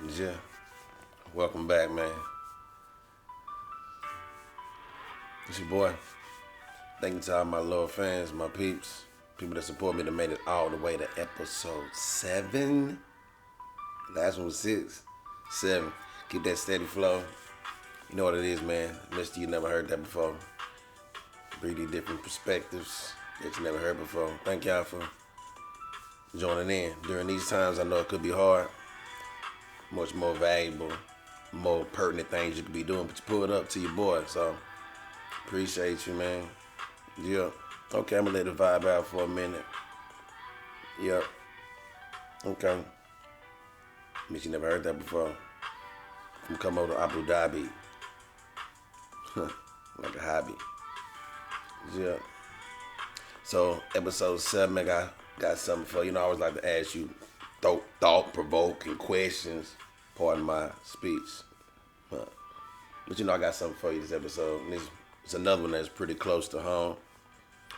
Yeah, welcome back, man. It's your boy. Thank you to all my loyal fans, my peeps, people that support me that made it all the way to episode 7. Last one was 6. 7. Keep that steady flow. You know what it is, man. Mister, you never heard that before. Bring these different perspectives that you never heard before. Thank y'all for joining in. During these times, I know it could be hard. Much more valuable, more pertinent things you could be doing, but you pull it up to your boy, so appreciate you, man. Yeah. Okay, I'm gonna let it vibe out for a minute. Yep. Okay. Miss you never heard that before. From come over to Abu Dhabi. Like a hobby. Yeah. So episode 7, I got something for you. You know, I always like to ask you thought-provoking questions. Pardon my speech. But you know, I got something for you this episode. And it's another one that's pretty close to home.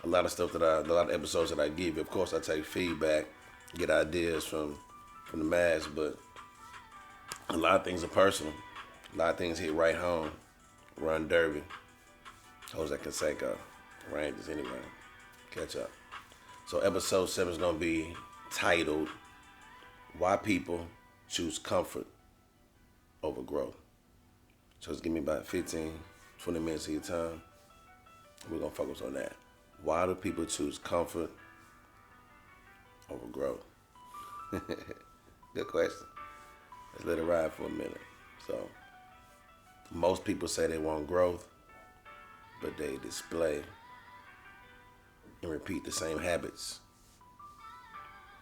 A lot of episodes that I give you, of course, I take feedback, get ideas from the mass, but a lot of things are personal. A lot of things hit right home. Run Derby, Jose Canseco, Rangers anyway. Catch up. So episode 7 is going to be titled, Why People Choose Comfort Over Growth. So just give me about 15, 20 minutes of your time. We're going to focus on that. Why do people choose comfort over growth? Good question. Let's let it ride for a minute. So, most people say they want growth, but they display and repeat the same habits.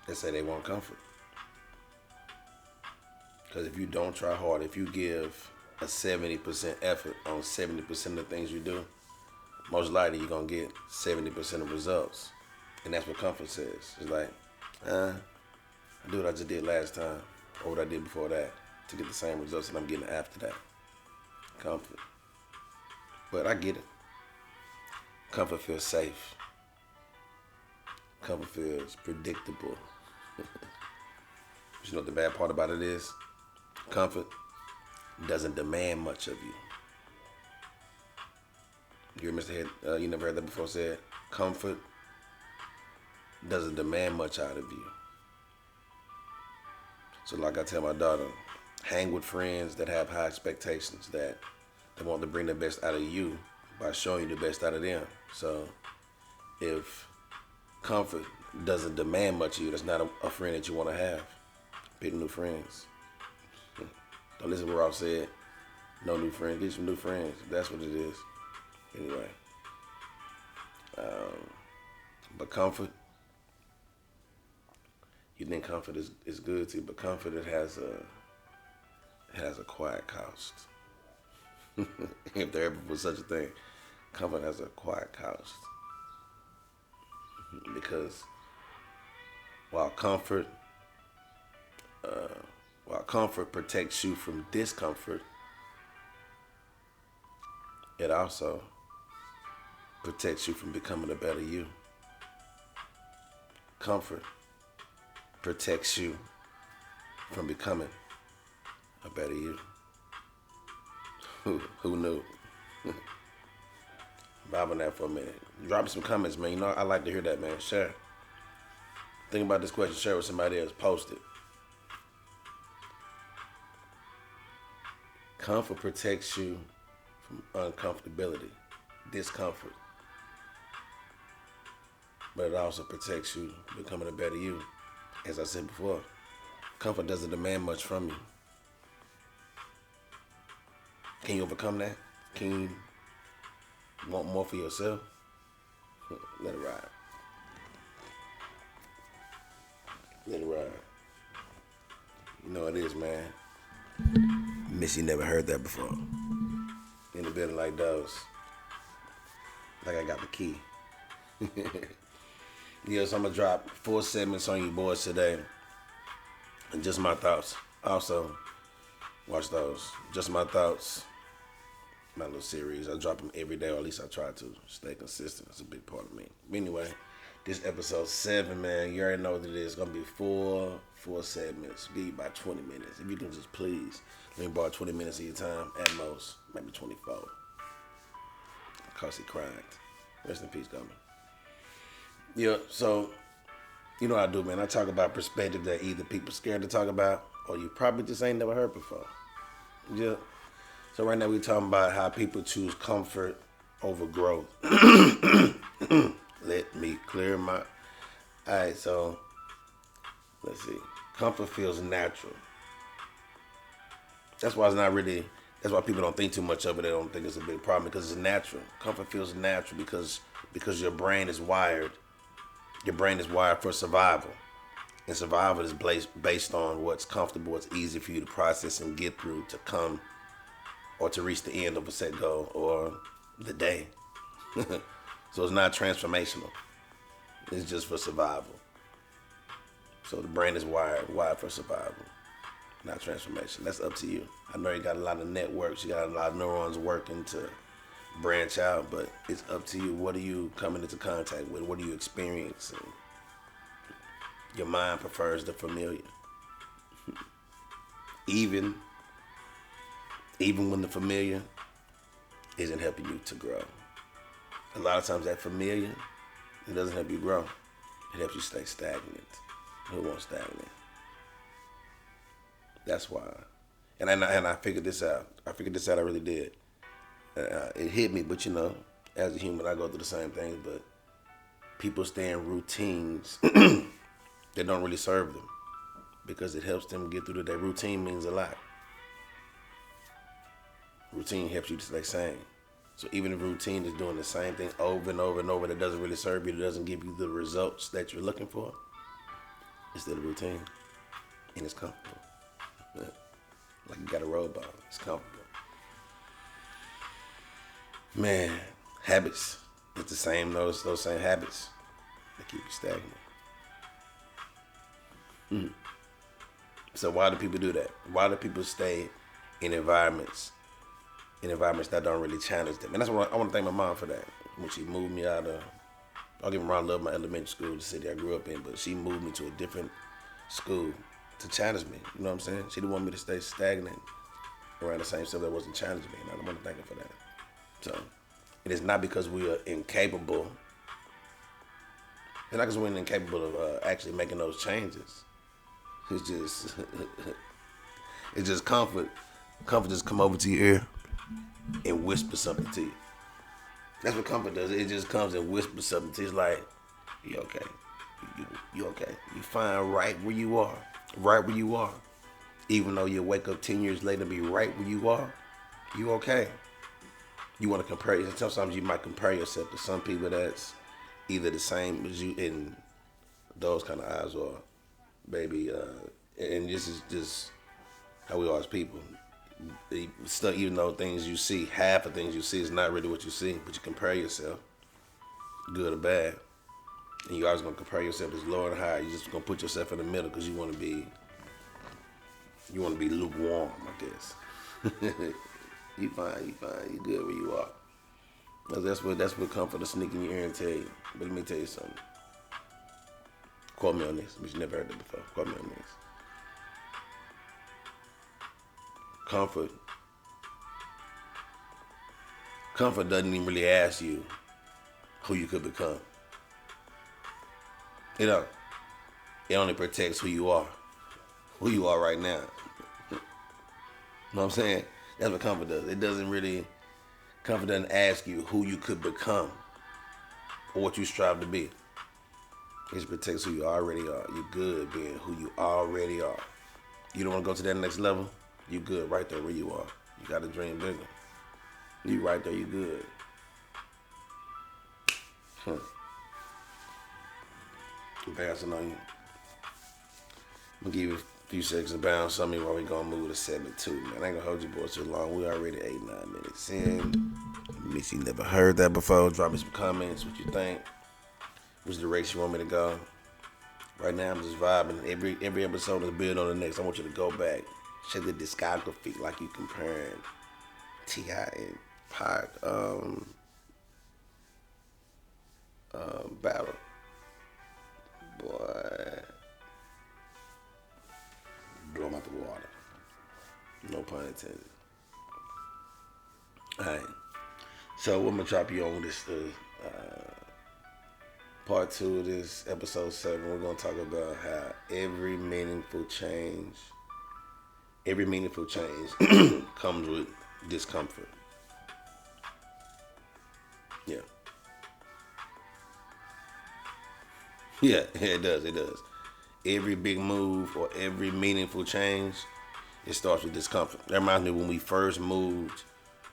They say they want comfort. Because if you don't try hard, if you give a 70% effort on 70% of the things you do, most likely you're going to get 70% of results. And that's what comfort says. It's like, I do what I just did last time or what I did before that to get the same results that I'm getting after that. Comfort. But I get it. Comfort feels safe. Comfort feels predictable. But you know what the bad part about it is? Comfort doesn't demand much of you. You hear Mr. Head, you never heard that before said? Comfort doesn't demand much out of you. So like I tell my daughter, hang with friends that have high expectations, that want to bring the best out of you by showing you the best out of them. So if comfort doesn't demand much of you, that's not a friend that you want to have. Pick new friends. Don't listen to what Ross said. No new friends. Get some new friends. That's what it is. Anyway. But comfort, you think comfort is good to you, but comfort it has a quiet cost. If there ever was such a thing, comfort has a quiet cost. Because while comfort protects you from discomfort, it also protects you from becoming a better you. Comfort protects you from becoming a better you. Who knew? Vibe on that for a minute. Drop me some comments, man. You know, I like to hear that, man. Share. Think about this question. Share with somebody else. Post it. Comfort protects you from uncomfortability, discomfort. But it also protects you from becoming a better you. As I said before, comfort doesn't demand much from you. Can you overcome that? Can you want more for yourself? Let it ride. Let it ride. You know what it is, man. Miss you never heard that before. In the building like those. Like I got the key. Yeah, so I'm going to drop 4 segments on you boys today. And just my thoughts. Also, watch those. Just my thoughts. My little series. I drop them every day, or at least I try to stay consistent. It's a big part of me. But anyway, This episode 7, man. You already know what it is. It's gonna be four segments. Be about 20 minutes. If you can just please let me borrow 20 minutes of your time at most, maybe 24. Cause he cried. Rest in peace, Gummy. Yeah. So you know what I do, man. I talk about perspective that either people scared to talk about, or you probably just ain't never heard before. Yeah. So right now we talking about how people choose comfort over growth. Let me clear my. Alright, so let's see. Comfort feels natural. That's why it's not really. That's why people don't think too much of it. They don't think it's a big problem because it's natural. Comfort feels natural because your brain is wired. Your brain is wired for survival, and survival is based on what's comfortable, what's easy for you to process and get through to come or to reach the end of a set goal or the day. So it's not transformational. It's just for survival. So the brain is wired for survival, not transformation. That's up to you. I know you got a lot of networks, you got a lot of neurons working to branch out, but it's up to you. What are you coming into contact with? What are you experiencing? Your mind prefers the familiar. Even when the familiar isn't helping you to grow. A lot of times that familiar, it doesn't help you grow. It helps you stay stagnant. Who wants stagnant? That's why. And I figured this out. I really did. It hit me, but as a human, I go through the same things. But people stay in routines that don't really serve them because it helps them get through the day. Routine means a lot. Routine helps you to stay sane. So even if routine is doing the same thing over and over and over that doesn't really serve you, that doesn't give you the results that you're looking for, it's still a routine. And it's comfortable. Yeah. Like you got a robot. It's comfortable. Man, habits. It's the same, those same habits that keep you stagnant. So why do people do that? Why do people stay in environments that don't really challenge them? And that's what I want to thank my mom for that. When she moved me out of, I'll give her a love my elementary school, the city I grew up in, but she moved me to a different school to challenge me. You know what I'm saying? She didn't want me to stay stagnant around the same stuff that wasn't challenging me, and I want to thank her for that. So it is not because we are incapable. It's not because we're incapable of actually making those changes. It's just comfort. Comfort just come over to your ear and whisper something to you. That's what comfort does. It just comes and whispers something to you. It's like, you okay. You okay. You fine right where you are. Right where you are. Even though you wake up 10 years later and be right where you are, you okay. You want to compare yourself. Sometimes you might compare yourself to some people that's either the same as you in those kind of eyes or maybe, and this is just how we are as people. Stuff, even though things you see, half of things you see is not really what you see, but you compare yourself, good or bad, and you always gonna compare yourself as low and high. You just gonna put yourself in the middle because you want to be lukewarm, I guess. You fine, you good where you are. That's what comfort will sneak in your ear and tell you. But let me tell you something. Quote me on this, but you never heard that before. Quote me on this. Comfort doesn't even really ask you who you could become. It only protects who you are right now. You know what I'm saying? That's what comfort does. Comfort doesn't ask you who you could become or what you strive to be. It protects who you already are. You're good being who you already are. You don't want to go to that next level? You good right there where you are. You got to dream bigger. You right there, you good. I'm bouncing on you. I'm going to give you a few seconds to bounce on me while we going to move to 7-2, man. I ain't going to hold you boys too long. We already 8-9 minutes in. If you never heard that before, drop me some comments, what you think. Which direction you want me to go. Right now, I'm just vibing. Every episode is build on the next. I want you to go back. Check the discography like you comparing T.I. and Pac battle. Boy, blow them out the water. No pun intended. All right. So I'm gonna drop you on this part 2 of this episode 7. We're gonna talk about how every meaningful change comes with discomfort. Yeah. Yeah, it does. It does. Every big move or every meaningful change, it starts with discomfort. That reminds me when we first moved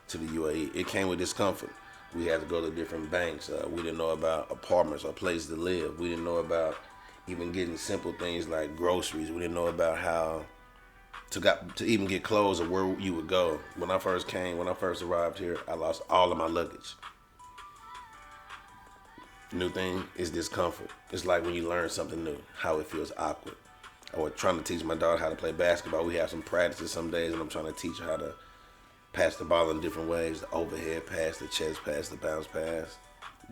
to the UAE, it came with discomfort. We had to go to different banks. We didn't know about apartments or places to live. We didn't know about even getting simple things like groceries. We didn't know about how to even get clothes or where you would go. When I first arrived here, I lost all of my luggage. New thing is discomfort. It's like when you learn something new, how it feels awkward. I was trying to teach my daughter how to play basketball. We have some practices some days, and I'm trying to teach her how to pass the ball in different ways: the overhead pass, the chest pass, the bounce pass,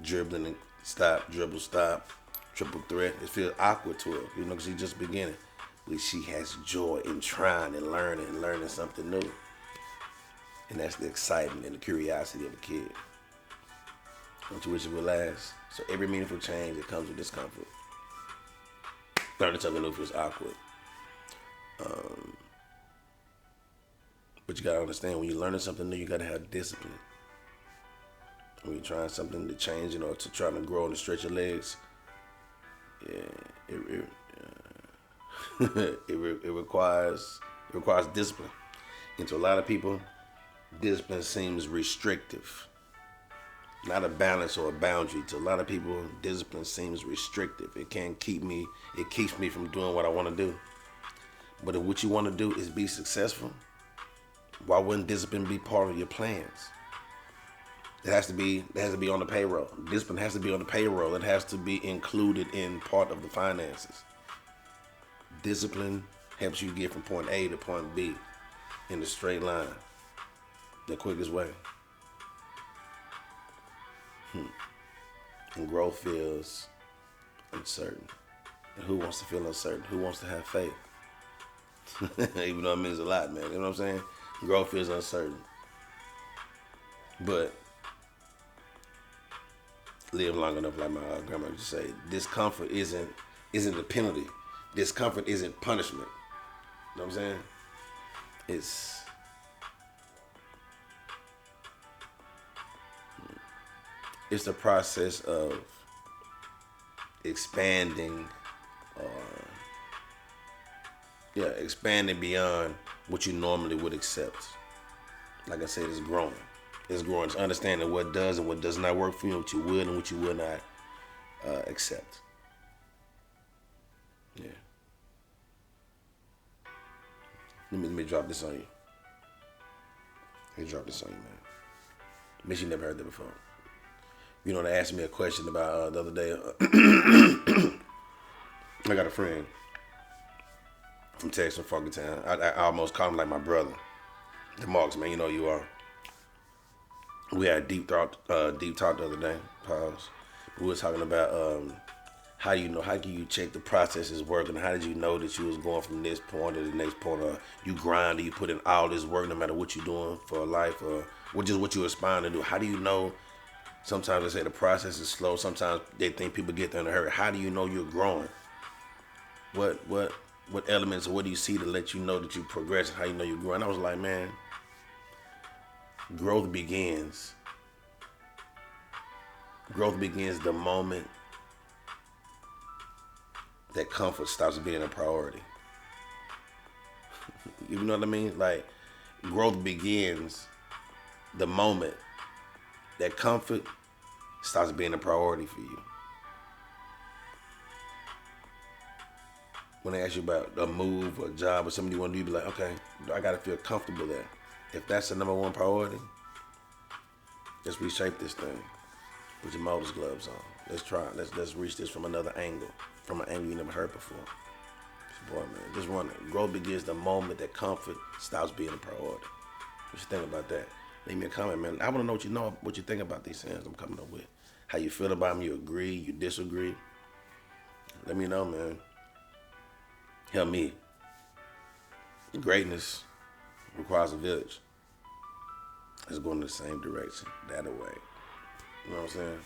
dribbling and stop, dribble, stop, triple threat. It feels awkward to her, because she's just beginning. But she has joy in trying and learning something new. And that's the excitement and the curiosity of a kid. Don't you wish it would last? So every meaningful change, it comes with discomfort. Learning something new feels awkward. But you gotta understand, when you're learning something new, you gotta have discipline. When you're trying something to change, to trying to grow and to stretch your legs, it requires discipline. And to a lot of people, discipline seems restrictive, not a balance or a boundary. To a lot of people, discipline seems restrictive. It keeps me from doing what I want to do. But if what you want to do is be successful, why wouldn't discipline be part of your plans? It has to be on the payroll. Discipline has to be on the payroll. It has to be included in part of the finances. Discipline helps you get from point A to point B in a straight line, the quickest way. And growth feels uncertain. And who wants to feel uncertain? Who wants to have faith? Even though it means a lot, man. You know what I'm saying? Growth feels uncertain. But live long enough, like my grandma used to say, discomfort isn't a penalty. Discomfort isn't punishment. You know what I'm saying? It's the process of expanding beyond what you normally would accept. Like I said, it's growing. It's growing. It's understanding what does and what does not work for you, what you would and what you would not accept. Yeah. Let me drop this on you. Let me drop this on you, man. Bet you never heard that before. They asked me a question about the other day. I got a friend from Texas, from Funky Town. I almost called him like my brother. The Marks, man, you know you are. We had a deep talk the other day. Pause. We were talking about how can you check the process is working? How did you know that you was going from this point to the next point? Or you grind, or you put in all this work no matter what you're doing for life, or what you're aspiring to do? How do you know? Sometimes they say the process is slow. Sometimes they think people get there in a hurry. How do you know you're growing? What elements, or what do you see to let you know that you're progressing? How you know you're growing? I was like, man, growth begins the moment that comfort stops being a priority. You know what I mean? Like, growth begins the moment that comfort stops being a priority for you. When they ask you about a move or a job or something you want to do, you be like, okay, I got to feel comfortable there. If that's the number one priority, let's reshape this thing. Put your motor's gloves on. Let's try it. Let's reach this from another angle, from an angle you never heard before. Boy, man, just wondering. Growth begins the moment that comfort stops being a priority. What you think about that? Leave me a comment, man. I want to know what you think about these things I'm coming up with. How you feel about them? You agree? You disagree? Let me know, man. Help me. Greatness requires a village. It's going in the same direction, that way. You know what I'm saying?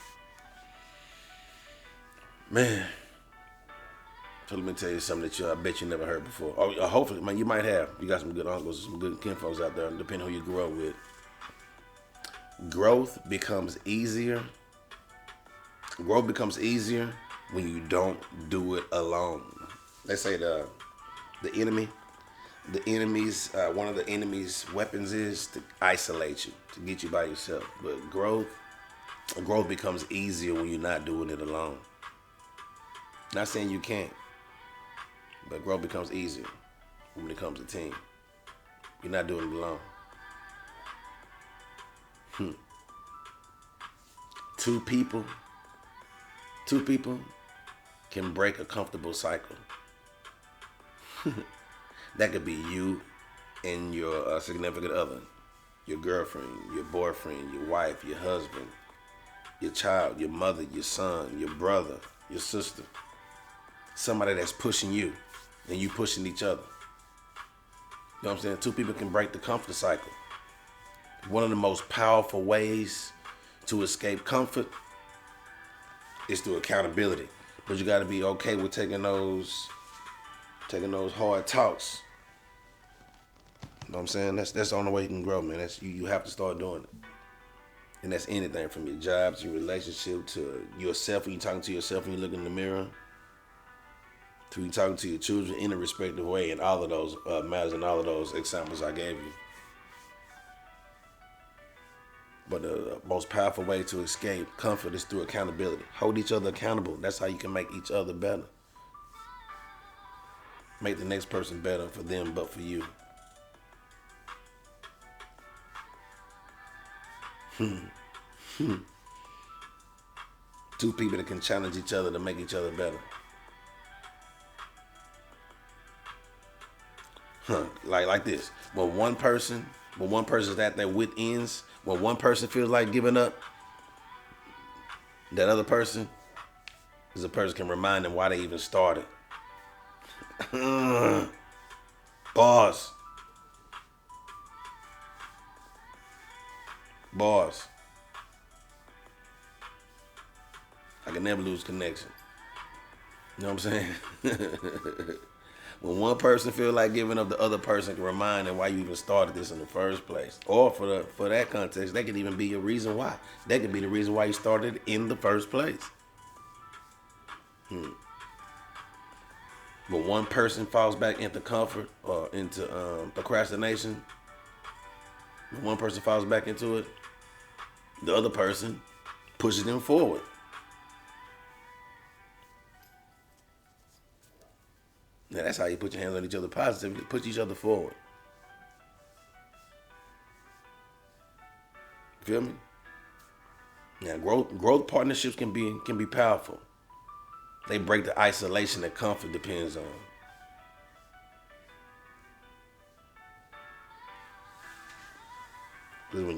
Man. So let me tell you something that I bet you never heard before. Oh, hopefully, man, you might have. You got some good uncles, some good kinfolks out there, depending on who you grew up with. Growth becomes easier. Growth becomes easier when you don't do it alone. They say the enemy's one of the enemy's weapons is to isolate you, to get you by yourself. But growth becomes easier when you're not doing it alone. Not saying you can't, but growth becomes easier when it comes to team. You're not doing it alone. Two people can break a comfortable cycle. That could be you and your significant other, your girlfriend, your boyfriend, your wife, your husband, your child, your mother, your son, your brother, your sister. Somebody that's pushing you and you pushing each other. You know what I'm saying? Two people can break the comfort cycle. One of the most powerful ways to escape comfort is through accountability. But you got to be okay with taking those hard talks. You know what I'm saying? That's the only way you can grow, man. That's you have to start doing it. And that's anything from your job to your relationship to yourself when you're talking to yourself when you look in the mirror, to you talking to your children in a respective way, and all of those matters and all of those examples I gave you. But the most powerful way to escape comfort is through accountability. Hold each other accountable. That's how you can make each other better. Make the next person better for them, but for you. Two people that can challenge each other to make each other better. Like this. When one person's at their wit ends, when one person feels like giving up, that other person is a person can remind them why they even started. Boss. I can never lose connection. You know what I'm saying? When one person feel like giving up, the other person can remind them why you even started this in the first place. Or for that context, that could even be a reason why. That could be the reason why you started in the first place. But one person falls back into comfort or into procrastination. When one person falls back into it, the other person pushes them forward. Now that's how you put your hands on each other positively. Put each other forward. Feel me? Now growth partnerships can be powerful. They break the isolation that comfort depends on. Because when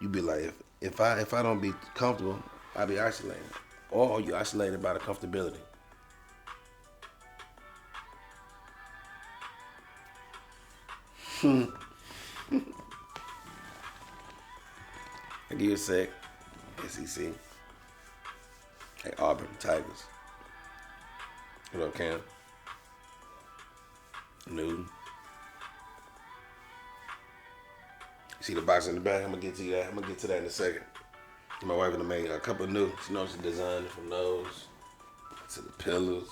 you be like, if I don't be comfortable, I'll be isolated. Or you isolated by the comfortability. I give you a sec. SEC. Hey, Auburn Tigers. What up, Cam? Newton. See the box in the back? I'm gonna get to that. I'm gonna get to that in a second. My wife gonna make a couple of new. She knows she designed from those to the pillars,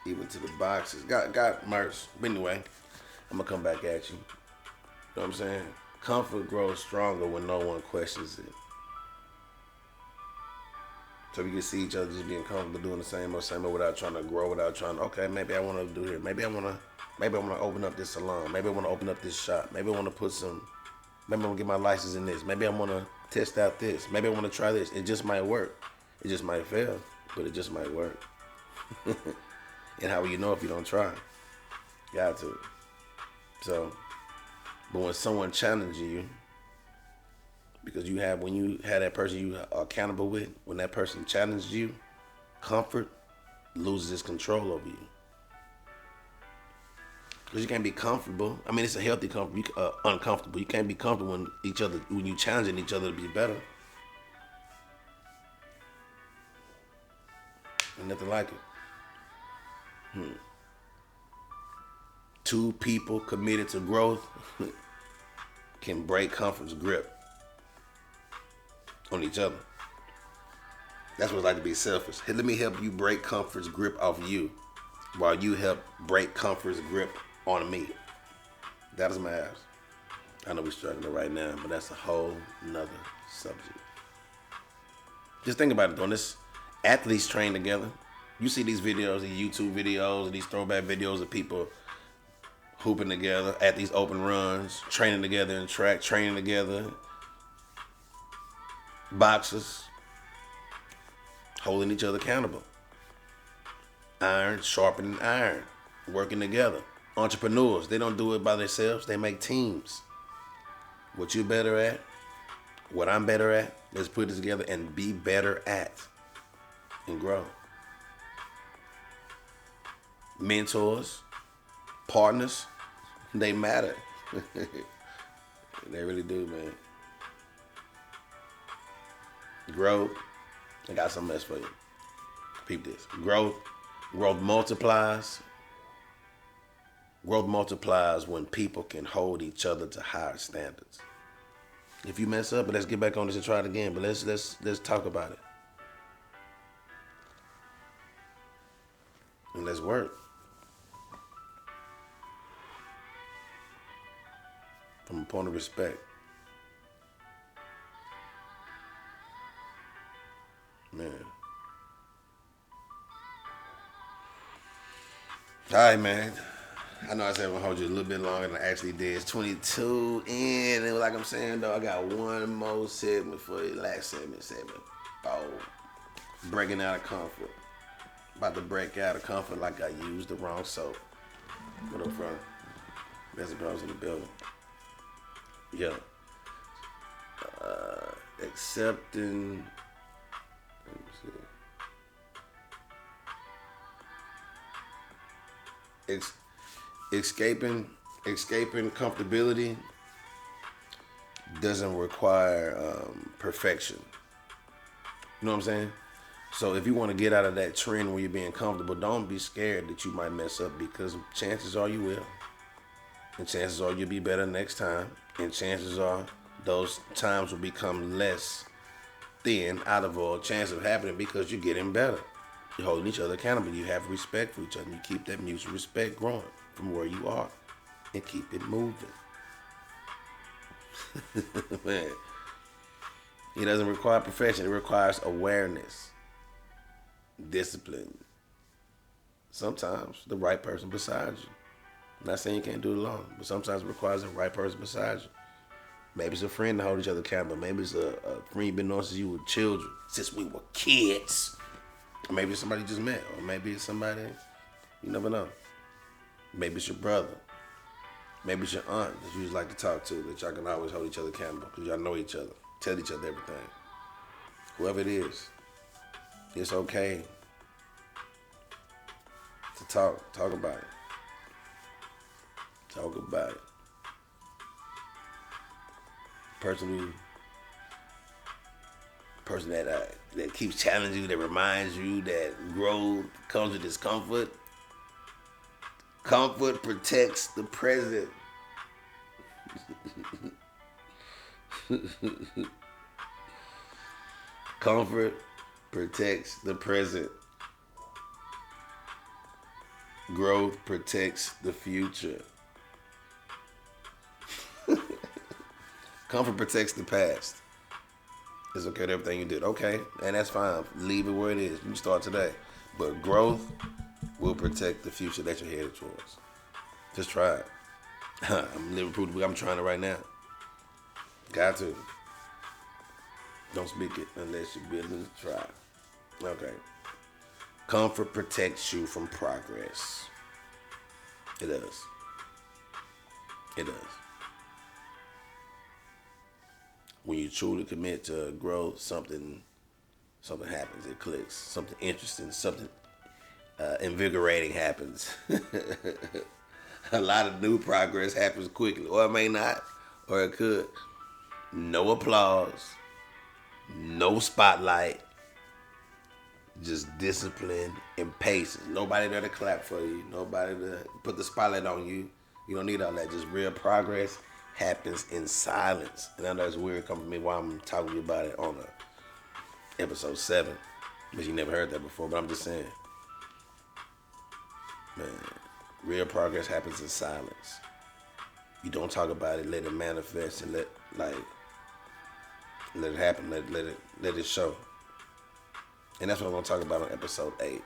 even to the boxes. Got merch. But anyway, I'm gonna come back at you. You know what I'm saying? Comfort grows stronger when no one questions it. So we can see each other just being comfortable doing the same old without trying to grow, without trying to, okay, maybe I want to do here. Maybe I want to open up this salon. Maybe I want to open up this shop. Maybe I want to maybe I want to get my license in this. Maybe I want to test out this. Maybe I want to try this. It just might work. It just might fail, but it just might work. And how will you know if you don't try? Got to. So, but when someone challenges you, because when you have that person you are accountable with, when that person challenges you, comfort loses its control over you. Because you can't be comfortable. I mean, it's a healthy comfort. Uncomfortable. You can't be comfortable when you challenging each other to be better. Ain't nothing like it. Two people committed to growth can break comfort's grip on each other. That's what it's like to be selfish. Hey, let me help you break comfort's grip off you while you help break comfort's grip on me. That is my ass. I know we're struggling right now, but that's a whole nother subject. Just think about it, though. This athletes train together. You see these videos, these YouTube videos, these throwback videos of people hooping together at these open runs, training together in track, training together. Boxers holding each other accountable. Iron sharpening iron, working together. Entrepreneurs, they don't do it by themselves. They make teams. What you better at, what I'm better at, let's put it together and be better at and grow. Mentors, partners, they matter. They really do, man. Growth, I got something else for you. Peep this. Growth multiplies. Growth multiplies when people can hold each other to higher standards. If you mess up, but let's get back on this and try it again. But let's talk about it. And let's work. From a point of respect. Man. All right, man. I know I said I'm going to hold you a little bit longer than I actually did. It's 22 in. And like I'm saying, though, I got one more segment for you. Last segment. Oh, breaking out of comfort. About to break out of comfort like I used the wrong soap. What up, front? That's the girls in the building. Yeah. Accepting. Let me see. Escaping comfortability doesn't require perfection. You know what I'm saying? So if you want to get out of that trend where you're being comfortable, don't be scared that you might mess up, because chances are you will. And chances are you'll be better next time. And chances are those times will become less thin out of a chance of happening because you're getting better. You're holding each other accountable. You have respect for each other. You keep that mutual respect growing from where you are and keep it moving. Man, it doesn't require perfection. It requires awareness, discipline. Sometimes the right person beside you. I'm not saying you can't do it alone, but sometimes it requires the right person beside you. Maybe it's a friend to hold each other accountable. Maybe it's a friend you've been known since you were children, since we were kids. Or maybe it's somebody you just met. Or maybe it's somebody, you never know. Maybe it's your brother. Maybe it's your aunt that you just like to talk to, that y'all can always hold each other accountable because y'all know each other, tell each other everything. Whoever it is, it's okay to talk about it. Talk about it. Person that keeps challenging you, that reminds you that growth comes with discomfort. Comfort protects the present. Comfort protects the present. Growth protects the future. Comfort protects the past. It's okay with everything you did. Okay, and that's fine. Leave it where it is. You can start today. But growth will protect the future that you're headed towards. Just try it. I'm living proof. I'm trying it right now. Got to. Don't speak it unless you're willing to try. Okay. Comfort protects you from progress. It does. It does. When you truly commit to growth, something something happens. It clicks. Something interesting, something invigorating happens. A lot of new progress happens quickly, or it may not, or it could. No applause, no spotlight, just discipline and patience. Nobody there to clap for you. Nobody to put the spotlight on you. You don't need all that. Just real progress happens in silence. And I know it's weird coming to me while I'm talking to you about it on episode 7. But you never heard that before. But I'm just saying, man, real progress happens in silence. You don't talk about it. Let it manifest and let it happen. Let it show. And that's what I'm gonna talk about on episode 8.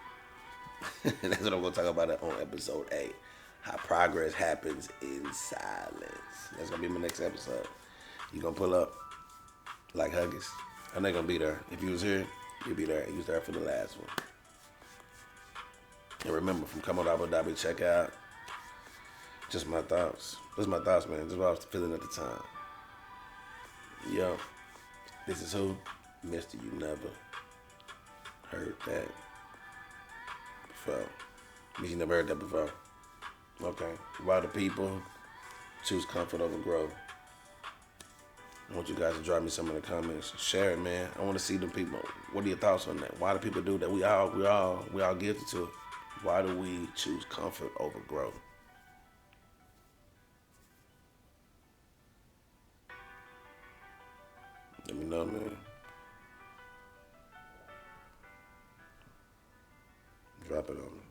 That's what I'm gonna talk about on episode 8. How progress happens in silence. That's gonna be my next episode. You gonna pull up like Huggies? I'm not gonna be there. If you was here, you'll be there. You was there for the last one. And remember, from Come On Abu Dhabi, check out just my thoughts. Just my thoughts, man. Just what I was feeling at the time. Yo, this is who? Mr. You Never Heard That Before. You never heard that before. Okay. Why do people choose comfort over growth? I want you guys to drop me some in the comments. Share it, man. I want to see them people. What are your thoughts on that? Why do people do that? We all guilty to it. Why do we choose comfort over growth? Let me know, man. Drop it on me.